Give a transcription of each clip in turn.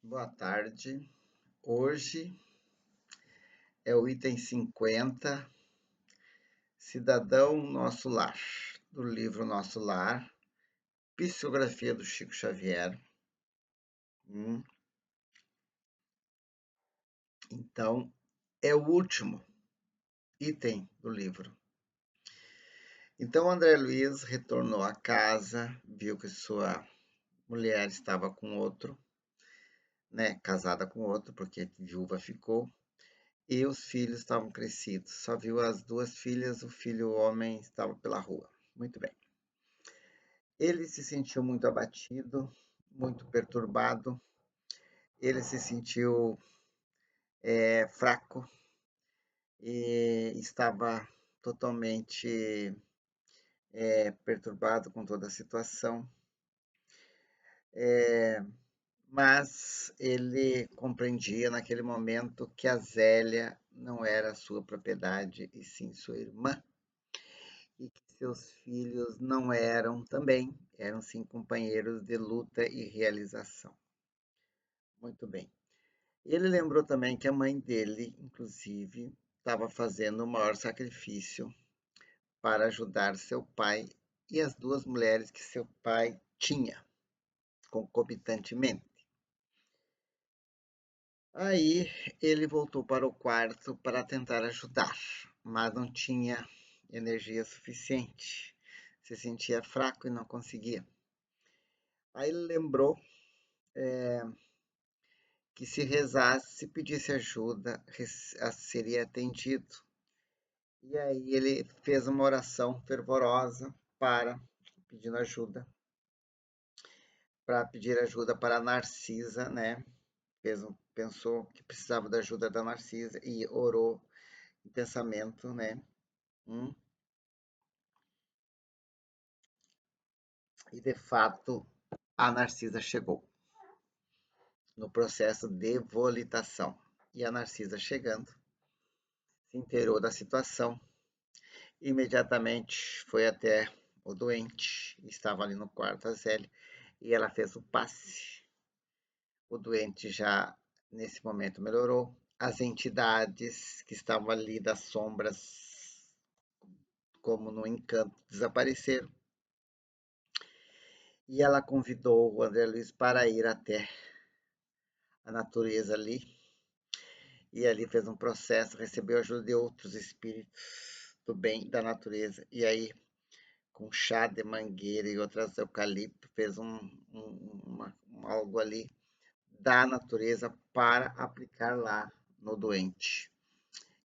Boa tarde. Hoje é o item 50, Cidadão Nosso Lar, do livro Nosso Lar, Psicografia do Chico Xavier. Então, é o último item do livro. Então, André Luiz retornou à casa, viu que sua mulher estava com outro, né, casada com outro, porque viúva ficou, e os filhos estavam crescidos. Só viu as duas filhas, o filho homem estava pela rua. Muito bem. Ele se sentiu muito abatido, muito perturbado, ele se sentiu fraco e estava totalmente perturbado com toda a situação, mas ele compreendia naquele momento que a Zélia não era sua propriedade e sim sua irmã, e que seus filhos não eram também, eram sim companheiros de luta e realização. Muito bem. Ele lembrou também que a mãe dele, inclusive, estava fazendo o maior sacrifício para ajudar seu pai e as duas mulheres que seu pai tinha, concomitantemente. Aí ele voltou para o quarto para tentar ajudar, mas não tinha energia suficiente. Se sentia fraco e não conseguia. Aí ele lembrou que se rezasse, se pedisse ajuda, seria atendido. E aí ele fez uma oração fervorosa pedindo ajuda, para pedir ajuda para a Narcisa, né? Pensou que precisava da ajuda da Narcisa e orou em pensamento, né? E de fato a Narcisa chegou no processo de volitação. E a Narcisa chegando, se inteirou da situação, imediatamente foi até o doente, estava ali no quarto, a Zélia, e ela fez o passe. O doente já, nesse momento, melhorou. As entidades que estavam ali das sombras, como no encanto, desapareceram. E ela convidou o André Luiz para ir até a natureza ali. E ali fez um processo, recebeu ajuda de outros espíritos do bem, da natureza. E aí, com chá de mangueira e outras eucalipto, fez algo ali da natureza para aplicar lá no doente.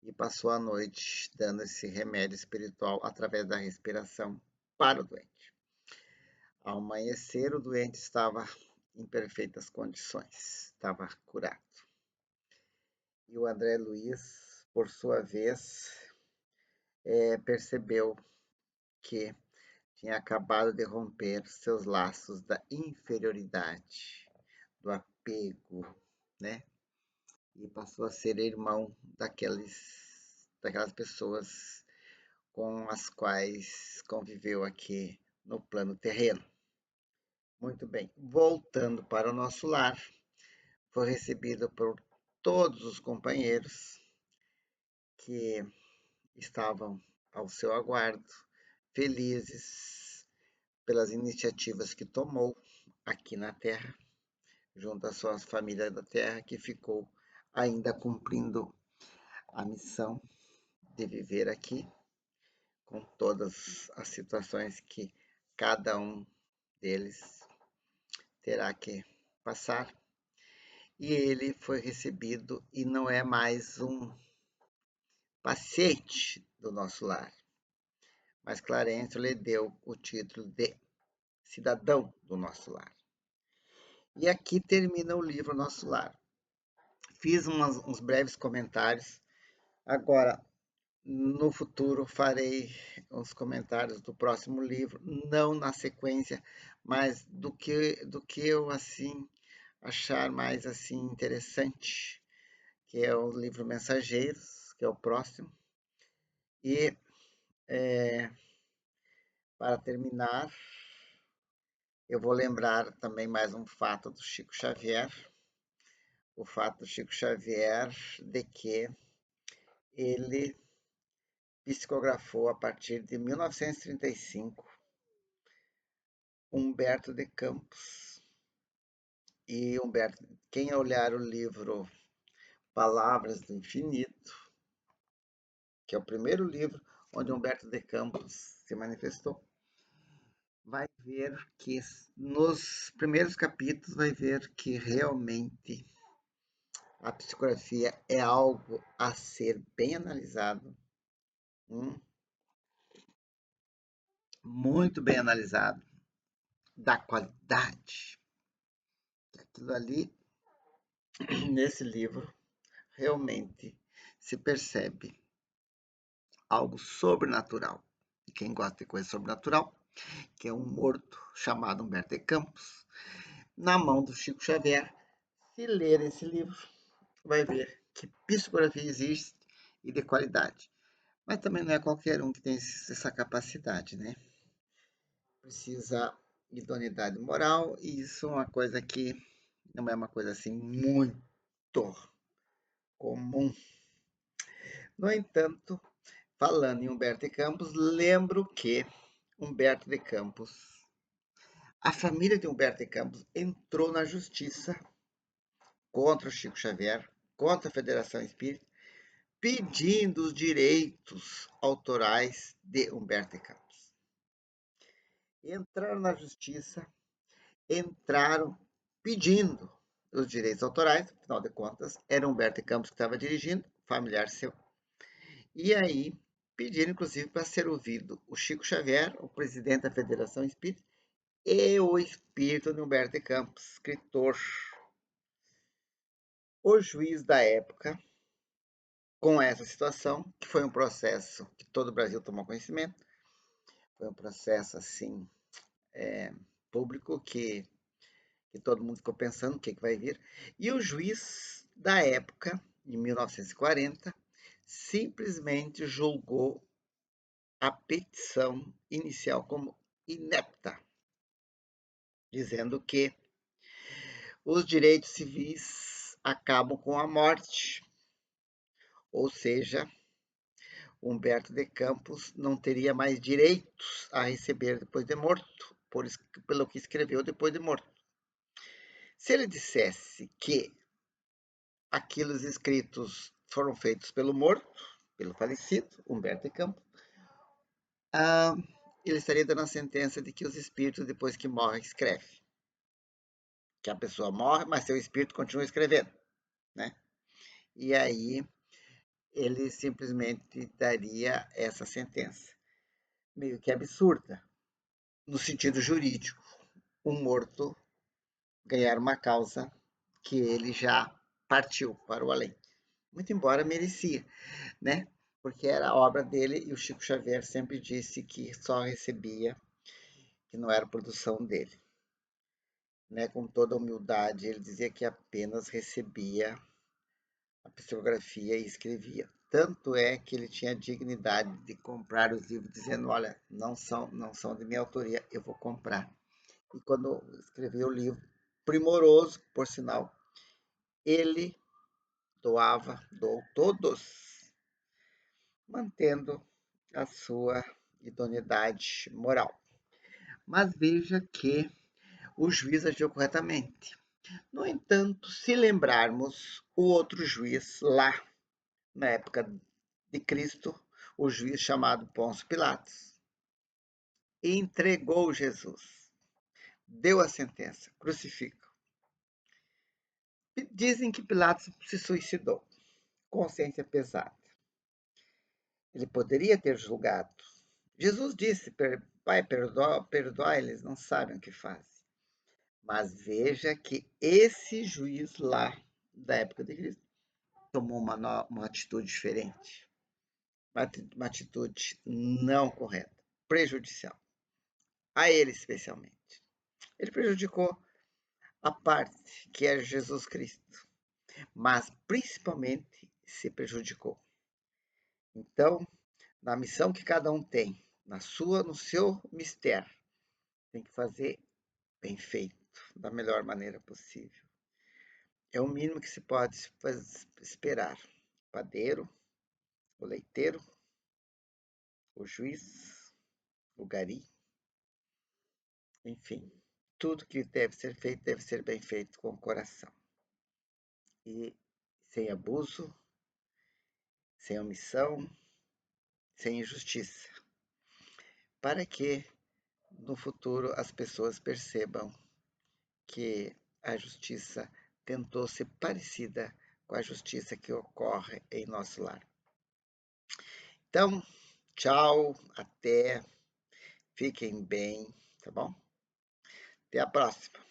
E passou a noite dando esse remédio espiritual através da respiração para o doente. Ao amanhecer, o doente estava em perfeitas condições, estava curado. E o André Luiz, por sua vez, percebeu que tinha acabado de romper seus laços da inferioridade, do apego, né? E passou a ser irmão daquelas pessoas com as quais conviveu aqui no plano terreno. Muito bem, voltando para o nosso lar, foi recebido por todos os companheiros que estavam ao seu aguardo, felizes pelas iniciativas que tomou aqui na Terra, junto à sua família da Terra, que ficou ainda cumprindo a missão de viver aqui, com todas as situações que cada um deles terá que passar. E ele foi recebido e não é mais um paciente do nosso lar, mas Clarencio lhe deu o título de cidadão do nosso lar. E aqui termina o livro Nosso Lar. Fiz uns breves comentários. Agora, no futuro, farei os comentários do próximo livro, não na sequência, mas do que eu assim achar mais assim interessante, que é o livro Mensageiros, que é o próximo. E para terminar, eu vou lembrar também mais um fato do Chico Xavier, o fato do Chico Xavier de que ele psicografou a partir de 1935 Humberto de Campos. E Humberto, quem olhar o livro Palavras do Infinito, que é o primeiro livro onde Humberto de Campos se manifestou, vai ver que nos primeiros capítulos vai ver que realmente a psicografia é algo a ser bem analisado, muito bem analisado, da qualidade. Aquilo ali, nesse livro, realmente se percebe algo sobrenatural. E quem gosta de coisa sobrenatural, que é um morto chamado Humberto de Campos, na mão do Chico Xavier, se ler esse livro, vai ver que psicografia existe e de qualidade. Mas também não é qualquer um que tem essa capacidade, né? Precisa de idoneidade moral, e isso é uma coisa que não é uma coisa assim muito comum. No entanto, falando em Humberto de Campos, lembro que Humberto de Campos, a família de Humberto de Campos entrou na justiça contra o Chico Xavier, contra a Federação Espírita, pedindo os direitos autorais de Humberto de Campos. Entraram na justiça, entraram pedindo os direitos autorais, afinal de contas, era Humberto de Campos que estava dirigindo, familiar seu. E aí pediram, inclusive, para ser ouvido o Chico Xavier, o presidente da Federação Espírita, e o espírito de Humberto de Campos, escritor. O juiz da época, com essa situação, que foi um processo que todo o Brasil tomou conhecimento, foi um processo assim público que todo mundo ficou pensando o que vai vir, e o juiz da época, em 1940, simplesmente julgou a petição inicial como inepta, dizendo que os direitos civis acabam com a morte, ou seja, Humberto de Campos não teria mais direitos a receber depois de morto, pelo que escreveu depois de morto. Se ele dissesse que aqueles escritos foram feitos pelo morto, pelo falecido, Humberto de Campos, ah, ele estaria dando a sentença de que os espíritos, depois que morrem, escrevem. Que a pessoa morre, mas seu espírito continua escrevendo, né? E aí ele simplesmente daria essa sentença, meio que absurda, no sentido jurídico. Um morto ganhar uma causa que ele já partiu para o além. Muito embora merecia, né? Porque era a obra dele e o Chico Xavier sempre disse que só recebia, que não era produção dele. Né? Com toda humildade, ele dizia que apenas recebia a psicografia e escrevia. Tanto é que ele tinha a dignidade de comprar os livros, dizendo: olha, não são de minha autoria, eu vou comprar. E quando escreveu o livro, primoroso, por sinal, ele doou todos, mantendo a sua idoneidade moral. Mas veja que o juiz agiu corretamente. No entanto, se lembrarmos o outro juiz lá, na época de Cristo, o juiz chamado Pôncio Pilatos, entregou Jesus, deu a sentença, crucifica. Dizem que Pilatos se suicidou, consciência pesada. Ele poderia ter julgado. Jesus disse: Pai, perdoa, eles não sabem o que fazem. Mas veja que esse juiz lá, da época de Cristo, tomou uma atitude diferente. Uma atitude não correta, prejudicial. A ele especialmente. Ele prejudicou a parte que é Jesus Cristo, mas principalmente se prejudicou. Então, na missão que cada um tem, no seu mistério, tem que fazer bem feito, da melhor maneira possível. é o mínimo que se pode esperar. O padeiro, o leiteiro, o juiz, o gari, enfim, tudo que deve ser bem feito com o coração. E sem abuso, sem omissão, sem injustiça, para que no futuro as pessoas percebam que a justiça tentou ser parecida com a justiça que ocorre em nosso lar. Então, tchau, até, fiquem bem, tá bom? Até a próxima.